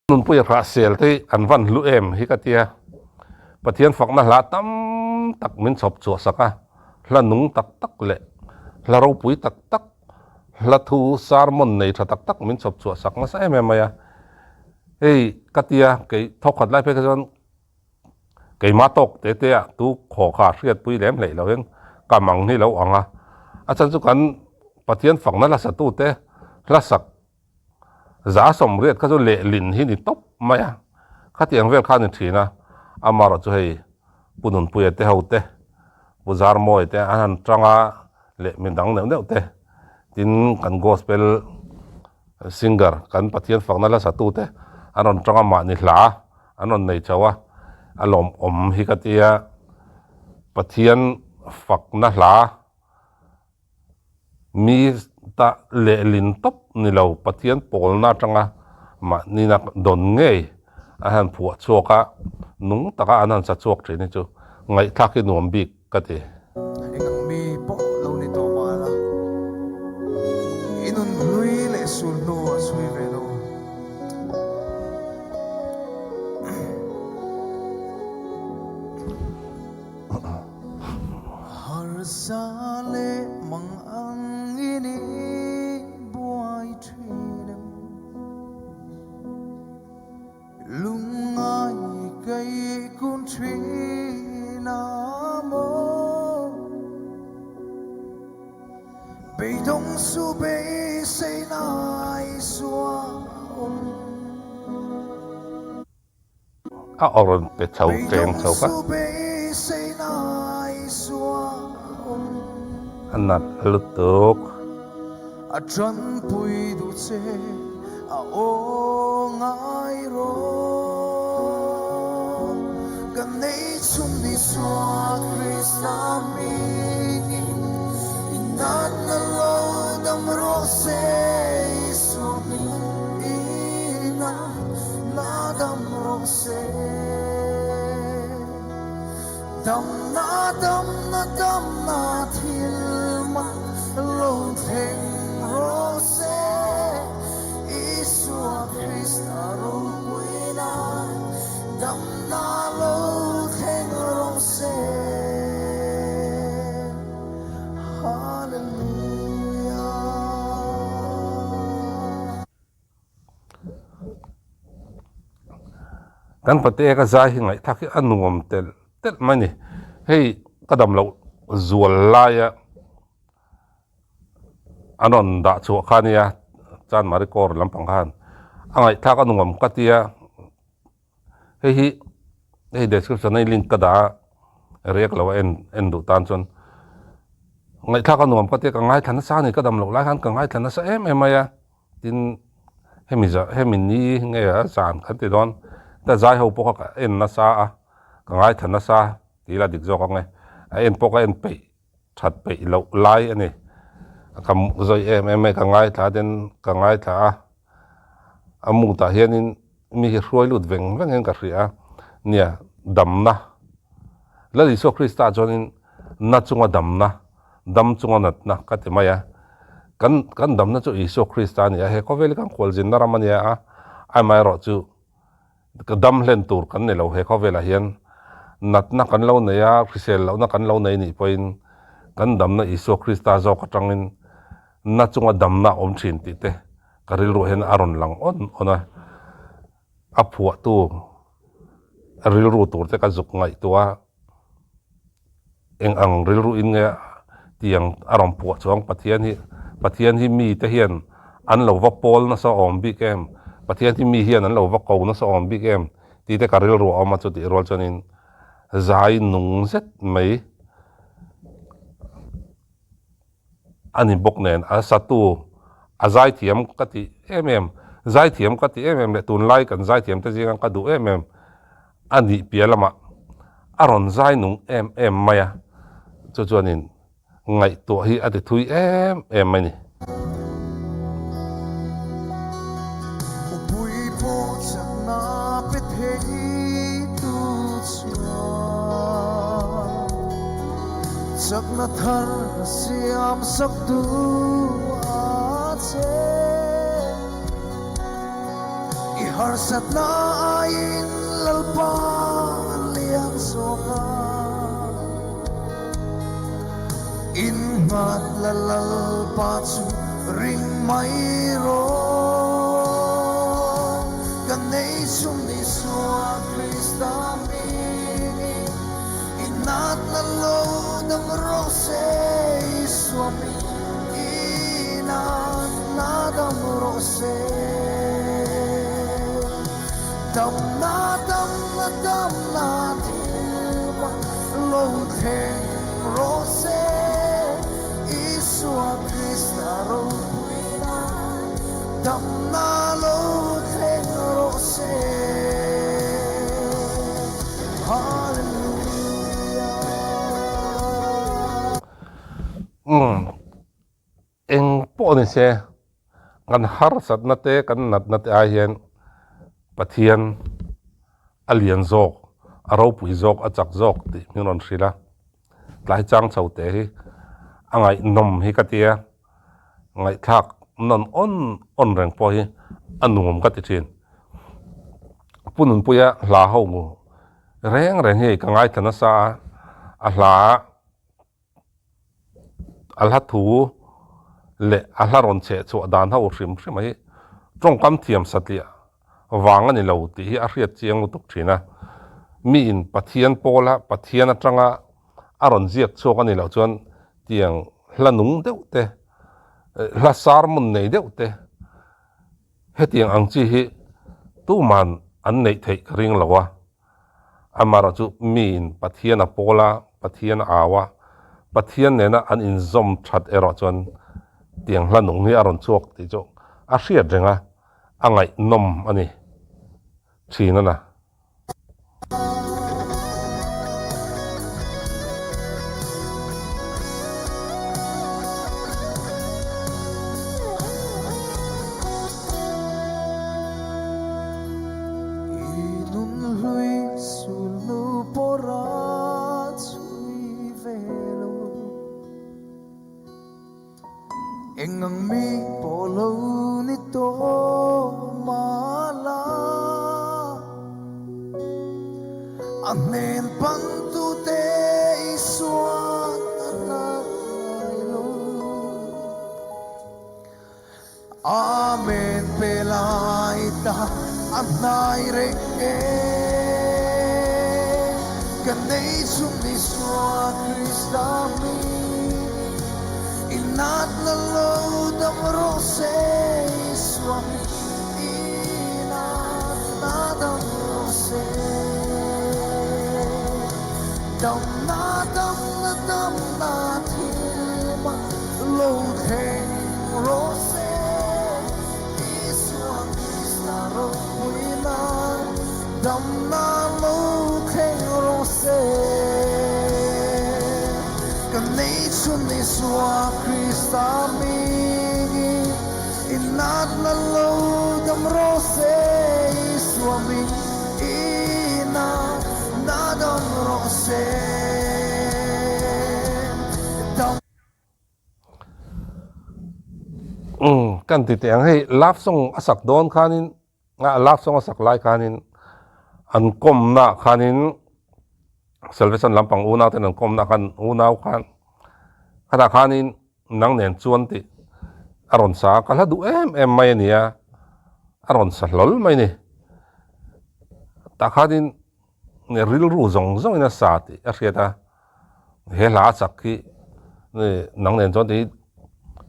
nun puya rawhse te an van hlu em hi ka tia pathian fakna hla tam tak min chop chu saka hla nung tak tak le hla ro pui tak tak hla thu sarmon nei tha tak tak min chop chu sak na sa em maya ei ka tia ke thokhat lai pe ka jon ke ma tok te te a tu kho kha hriat pui lem hlei lo hen ka mang ni lo anga a chan chu kan pathian fakna la sa tu te hla sak giá sầm riết các chỗ lệ lìn hi ni top maya khát tiếng vel khát ni thina amaro chu hei punun puye te haute buzar moi te anan tranga le min dang neu neu te tin kan gospel singer kan pathian fakna la satu te anon tranga ma ni hla anon nei chawa alom om hi katia pathian fakna hla mi ta le lin top ni lo pathian pol na tanga ma ni na don ngei a han phu choka nung taka anan sa chok thini chu ngai thaki nuam bik ka ti engang mi po lo ni to ma la inun lui le sul no sui ve lo har sale mang ang ini buai thinem lungai kai kun thina mo被动数被谁来说a oron te chau teng chau ka anat lutuk a tran pui du che a o ngai ro kan nei chung ni swa krista mi inan na lo dam rawhse su mi ina la dam rawhse Damna Damna thleng thleng rawhse Buizoa React Damna thleng rawhse Hallelujah kan pate ka za hi ngai thaki anuam tel tel mani hei kadam lo zual la ya anon da chu khania chan mari kor lampang khan angai thak anuam katia hei description nei link kada rek lo en du tan chon ngai thak anuam katia ka ngai thana sa ni kadam lo la khan ka ngai thana sa em ya tin hemi ni nge a san khan ti don ta zai ho po ka en na sa a ka ngai thana sa ti la dik zo ka nge a en po ka en pe that pe lo lai ani kam zoi em ka ngai tha den ka ngai tha amu ta hianin mi hi hroi lut veng veng ka ria nia damna la li so krista jonin na chunga damna dam chunga nat na ka te maya kan damna chu iso krista ni he ko vel kan khol jin na ramania a ai mai ro chu ka dam len tur kan ne lo he ko vela hian nat na kan lo ne ya krisel lo na kan lo nei ni poin kan damna iso krista zo ka tangin na chunga damna om thin ti te karil ro hen aron lang ona apua tu ril ru tur te ka zuk ngai tua eng ang ril ru in nge tiang aron pu chuang pathian hi mi te hian an lo va pol na sa om bi kem pathian hi mi hian an lo va ko na sa om bi kem ti te karil ru oma chu ti rol chonin zai nung zet mai ani bok nen a satu a zai thiam ka ti zai thiam ka ti le tun lai kan zai thiam te jing ka du ani pialama aron zai nung maya chu chuanin ngai to hi ati thui mai ni Bui po chakna pe thei tu chua chakna thar siam sak tu a che harsat na ayin lalpa liang soka ingat lalal su ring mayro kanay sumni suwa Krista mini inat lalo ng rawhse swami inat na ng rawhse Damna Damna Damna Dilma lo thleng rawhse Buizoa Krista roina Damna lo thleng rawhse Hallelujah eng po ni se kan har sat na te kan nat na te a hian pathian alian zok aro pui zok a chak zok ti miron sila tlai chang chho te hi angai nom hi katia ngai thak non on reng po hi anungom ka ti thin punun puya hla ho mu reng hi ka ngai thana sa a hla alha thu le alha ron che chu dan ho hrim hi trong kam thiam satlia wang ani lo ti hi a hriat chiang utuk thina mi in pathian pola pathian atanga aron ziak chok ani lo chuan tiang hlanung deuh te hlasar mun nei deuh te he tiang ang chi hi tu man an nei thei ring lawa amara chu mi in pathian a pola pathian awa pathian nena an in zom that ero chuan tiang hlanung hi aron chuak ti chu a hriat renga angai nom ani thina na Engang mi polo nito mala Amen pang tute iswan nailo Amen pelaita anay renge Kanay sumiswa Krista mi Inat lalo ng rawhse swami inat na ng rawhse Damna Damna Damna Dilma lo thleng rawhse Buizoa Krista roina Damna lo thleng rawhse Kanay sumni suwa Krista mini inat lalo ng rawhse swami inat na ng rawhse kan ti tiang hei lap song asak don khanin nga lap song asak lai khanin an kom na khanin salvation lampang una ten an kom na khan unau khan khata khanin nang nen chuan ti aron sa kala du em mai nia aron sa lol mai ni ta khanin ne ril ru zong zong ina sa ti a hriata he la chak ki ne nang nen chuan ti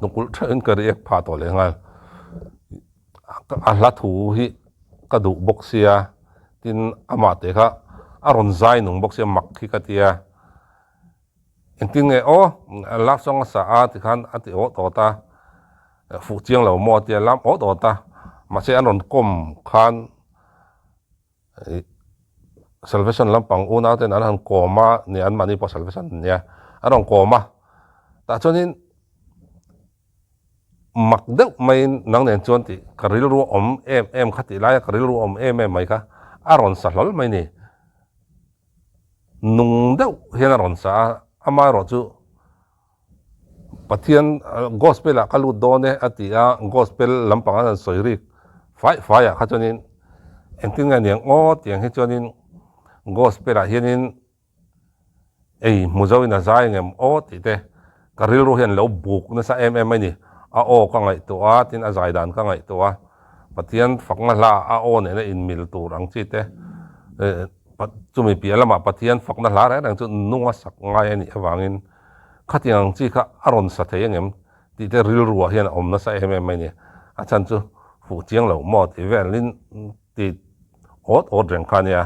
nukul thain kari ek pha to le ngal a hla thu hi ka du boxia tin ama te kha aron zai nung boxia mak khi katia engting e o lap song sa a ti khan ati o to ta fu chiang lo mo ti lam o to ta ma se anon kom khan salvation lampang una ten an koma ni an mani po salvation nia aron koma ta chonin mặc deuh mai nang nen chuan ti karil ru om em khati lai karil ru om em mai ka aron sa hlol mai ni nung deuh hian aron sa ama ro chu pathian gospel a kalu done atia gospel lampang an soirik fai a khachonin en tin nga niang o tiang hi chuanin gospel a hianin ei muzo ina zai ngem o ti te karil ro hian lo buk na sa em ai ni a o ka ngai to a tin a zai dan ka ngai to a pathian fakna hla a o ne na in mil tur ang chi te chumi pialama pathian fakna hla ra dang chu nunga sak ngai ani awangin khatiang chi kha aron sa thei ngem ti te ril ruwa hian om na sa em ai ni a chan chu fu chiang lo mo ti velin ti ot reng khania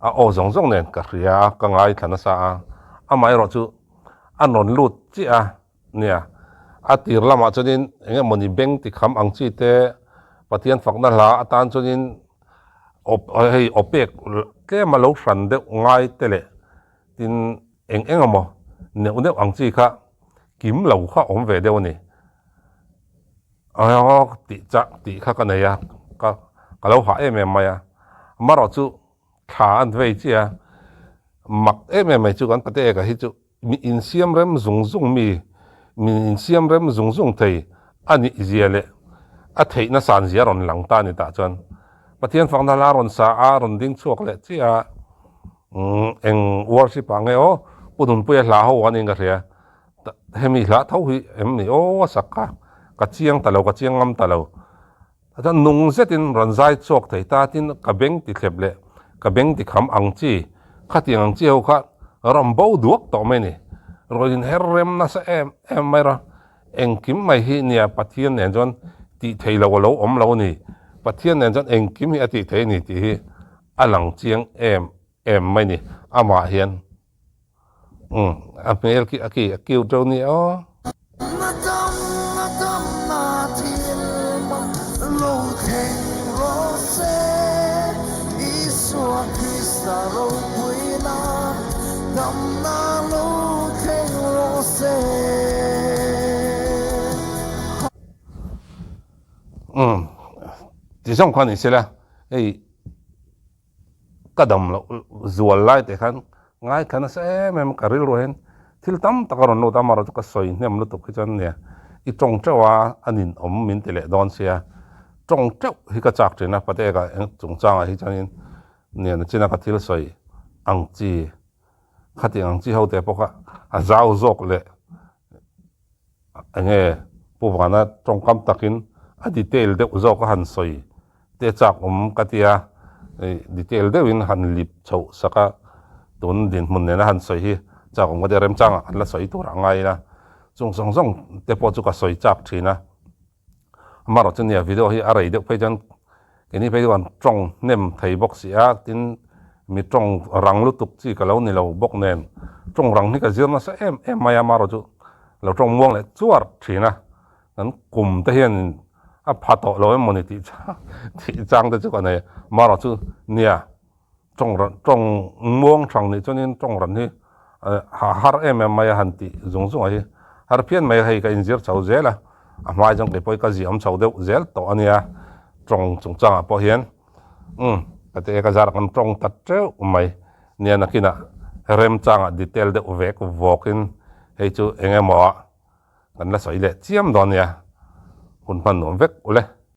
a o zong zong nen ka ria ka ngai thana sa a mai ro chu anon lut chi a nia a tir lama chunin enge moni beng ti kham ang chi te pathian fakna hla atan chunin hei opek ke ma lo hran de ngai tele tin engamo ne une ang chi kha kim lo kha om ve de ni ayo ti cha ti kha ka nei a ka lo ha em mai a ma ro chu kha an ve chi a mak em chu kan pate ka hi chu mi in siam rem zung zung mi in siam rem zung zung thei ani ziale a thei na san zia ron lang ta ni ta chuan pathian fakna la ron sa a ron ding chuak le chi a eng worship ange o punun puya hla ho an inga ria hemi hla tho hi em ni o sakka ka chiang talo ka chiang ngam talo ta nung zetin ron zai chok thei ta tin ka beng ti thlep le ka beng ti kham ang chi khatiang ang chi ho kha ram bo duak to me ni roin herrem na sa em mai ra eng kim mai hi nia pathian nen jon ti thei lo om lo ni pathian nen jon eng kim hi ati thei ni ti hi alang chiang em mai ni ama hian a mel ki u ni o Damna thleng lo thleng rawhse Isua Krista lo puina Damna lo thleng rawhse ti song khan isela ei kadam lo zual lai te khan ngai khana sa em karil ro hen thil tam takaron lo tamara ka soi nem lo to khichan ne i tong chawa anin om min tele don sia tong chau hi ka chak trena pate ka chung changa hi chanin ne na china ka thil soi ang chi khati ang chi ho te poka a zau zok le ange puwana tong kam takin a detail de uzo ka han soi te chak katia detail de win han lip chau saka tun din mun ne na han soi hi chak de rem changa la soi tur angai na chung song song te po chu ka soi chak thina maro chen ya video hi arai de phejan keni phe wan trong nem thei bok sia tin mi trong rang lu tuk chi ka lo ni lo bok nen trong rang ni ka zir na sa em maya maro chu lo trong muang le chuar thina nan kum te hian a phato lo em moni ti chang de chu ka ne maro chu nia trong muang thang ni chunin trong ran hi har em maya han ti zung zung hi har pian mai hei ka injir chau zela a mai jong ke poi ka ziam chau deuh zel to ania trong chung changa po hian ka te ka zar kan trong tat treu mai nia nakina rem changa detail de vek vokin hei chu engemaw kan la soi le chiam don ya hun pan nom vek ule